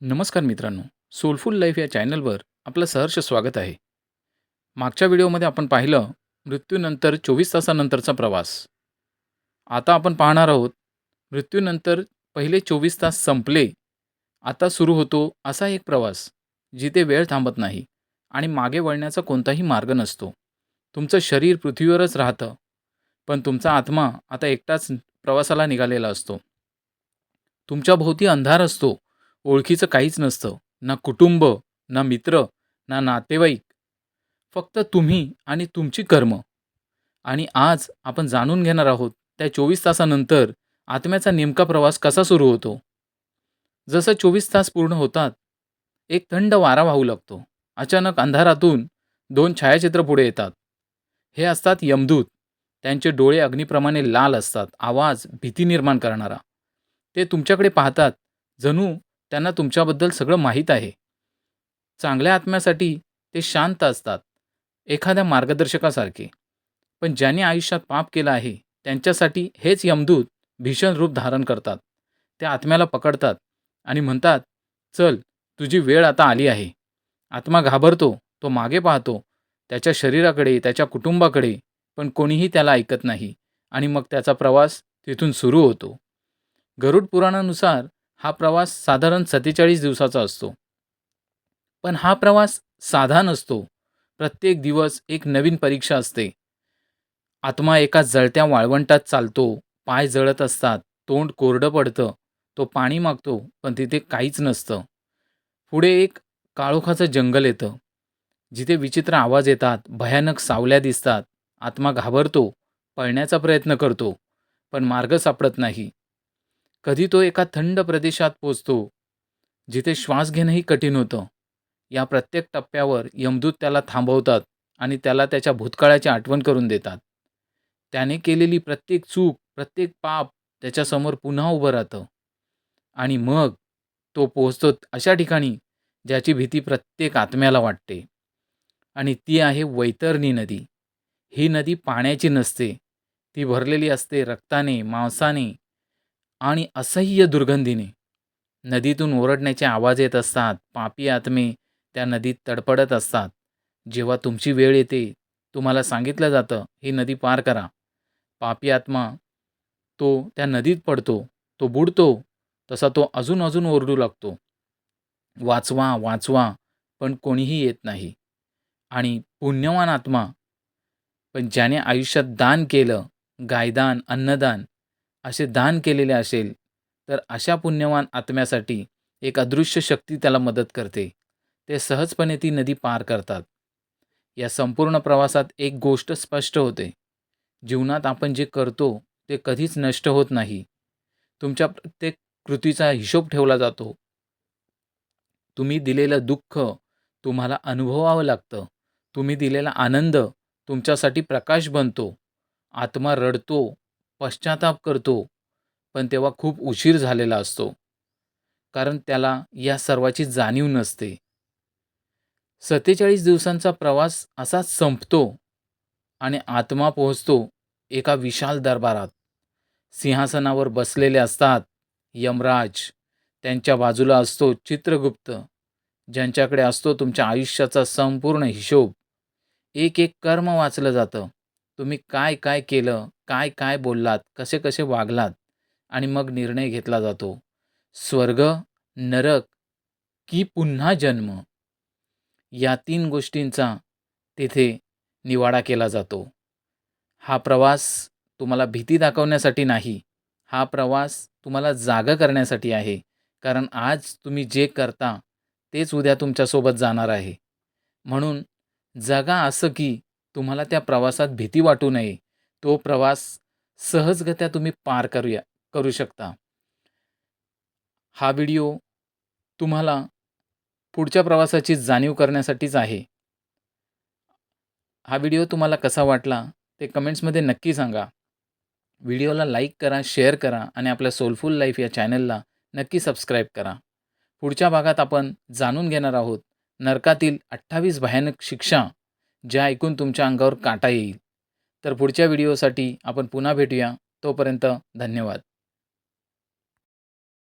नमस्कार मित्रांनो, soulful life या चॅनलवर आपलं सहर्ष स्वागत आहे. मागच्या व्हिडिओमध्ये आपण पाहिलं मृत्यूनंतर 24 तासानंतरचा प्रवास. आता आपण पाहणार आहोत मृत्यूनंतर पहिले 24 तास संपले, आता सुरू होतो असा एक प्रवास, जिथे वेळ थांबत नाही आणि मागे वळण्याचा कोणताही मार्ग नसतो. तुमचं शरीर पृथ्वीवरच राहतं, पण तुमचा आत्मा आता एकटाच प्रवासाला निघालेला असतो. तुमच्या भोवती अंधार असतो, ओळखीचं काहीच नसतं. ना कुटुंब, ना मित्र, ना नातेवाईक. फक्त तुम्ही आणि तुमची कर्म. आणि आज आपण जाणून घेणार आहोत त्या 24 तासानंतर आत्म्याचा नेमका प्रवास कसा सुरू होतो. जसं 24 तास पूर्ण होतात, एक थंड वारा वाहू लागतो. अचानक अंधारातून 2 छायाचित्र पुढे येतात. हे असतात यमदूत. त्यांचे डोळे अग्नीप्रमाणे लाल असतात, आवाज भीती निर्माण करणारा. ते तुमच्याकडे पाहतात, जणू त्यांना तुमच्याबद्दल सगळं माहीत आहे. चांगल्या आत्म्यासाठी ते शांत असतात, एखाद्या मार्गदर्शकासारखे. पण ज्यांनी आयुष्यात पाप केलं आहे, त्यांच्यासाठी हेच यमदूत भीषण रूप धारण करतात. त्या आत्म्याला पकडतात आणि म्हणतात, "चल, तुझी वेळ आता आली आहे." आत्मा घाबरतो, तो मागे पाहतो, त्याच्या शरीराकडे, त्याच्या कुटुंबाकडे, पण कोणीही त्याला ऐकत नाही आणि मग त्याचा प्रवास तिथून सुरू होतो. गरुड पुराणानुसार हा प्रवास साधारण 47 दिवसाचा असतो. पण हा प्रवास साधा नसतो. प्रत्येक दिवस एक नवीन परीक्षा असते. आत्मा एका जळत्या वाळवंटात चालतो, पाय जळत असतात, तोंड कोरडं पडतं. तो पाणी मागतो, पण तिथे काहीच नसतं. पुढे एक काळोखाचं जंगल येतं, जिथे विचित्र आवाज येतात, भयानक सावल्या दिसतात. आत्मा घाबरतो, पळण्याचा प्रयत्न करतो, पण मार्ग सापडत नाही. कधी तो एका थंड प्रदेशात पोचतो, जिथे श्वास घेणंही कठीण होतं. या प्रत्येक टप्प्यावर यमदूत त्याला थांबवतात आणि त्याला त्याच्या भूतकाळाची आठवण करून देतात. त्याने केलेली प्रत्येक चूक, प्रत्येक पाप त्याच्यासमोर पुन्हा उभं राहतं. आणि मग तो पोहोचतो अशा ठिकाणी ज्याची भीती प्रत्येक आत्म्याला वाटते. आणि ती आहे वैतरणी नदी. ही नदी पाण्याची नसते. ती भरलेली असते रक्ताने, मांसाने आणि असह्य दुर्गंधीने. नदीतून ओरडण्याचे आवाज येत असतात. पापी आत्मे त्या नदीत तडफडत असतात. जेव्हा तुमची वेळ येते, तुम्हाला सांगितलं जातं, ही नदी पार करा. पापी आत्मा तो त्या नदीत पडतो. तो बुडतो. तसा तो अजून ओरडू लागतो, "वाचवा, वाचवा!" पण कोणीही येत नाही. आणि पुण्यवान आत्मा, पण ज्याने आयुष्यात दान केलं, गायदान, अन्नदान असे दान केलेले असेल, तर अशा पुण्यवान आत्म्यासाठी एक अदृश्य शक्ती त्याला मदत करते. ते सहजपणे ती नदी पार करतात. या संपूर्ण प्रवासात एक गोष्ट स्पष्ट होते. जीवनात आपण जे करतो ते कधीच नष्ट होत नाही. तुमच्या प्रत्येक कृतीचा हिशोब ठेवला जातो. तुम्ही दिलेलं दुःख तुम्हाला अनुभवावं लागतं. तुम्ही दिलेला आनंद तुमच्यासाठी प्रकाश बनतो. आत्मा रडतो, पश्चाताप करतो, पण तेव्हा खूप उशीर झालेला असतो. कारण त्याला या सर्वाची जाणीव नसते. 47 दिवसांचा प्रवास असाच संपतो आणि आत्मा पोहोचतो एका विशाल दरबारात. सिंहासनावर बसलेले असतात यमराज. त्यांच्या बाजूला असतो चित्रगुप्त, ज्यांच्याकडे असतो तुमच्या आयुष्याचा संपूर्ण हिशोब. एक कर्म वाचलं जातं. तुम्ही काय काय केलं, काय काय बोललात, कसे कसे वागलात आणि मग निर्णय घेतला जातो. स्वर्ग, नरक की पुन्हा जन्म, या 3 गोष्टींचा तिथे निवाडा केला जातो. हा प्रवास तुम्हाला भीती दाखवण्यासाठी नाही. हा प्रवास तुम्हाला जागं करण्यासाठी आहे. कारण आज तुम्ही जे करता, तेच उद्या तुमच्यासोबत जाणार आहे. म्हणून जगा असं की तुम्हाला त्या प्रवासात भीती वाटू नये. तो प्रवास सहजगत्या तुम्ही पार करू शकता. हा व्हिडिओ तुम्हाला पुढच्या प्रवासाची जाणीव करण्यासाठीच आहे. हा व्हिडिओ तुम्हाला कसा वाटला ते कमेंट्समध्ये नक्की सांगा. व्हिडिओला लाईक करा, शेअर करा आणि आपल्या सोलफुल लाईफ या चॅनलला नक्की सबस्क्राईब करा. पुढच्या भागात आपण जाणून घेणार आहोत नरकातील 28 भयानक शिक्षा, ज्या ऐकून तुमच्या अंगावर काटा येईल. तर पुढच्या व्हिडिओसाठी आपण पुन्हा भेटूया. तोपर्यंत धन्यवाद.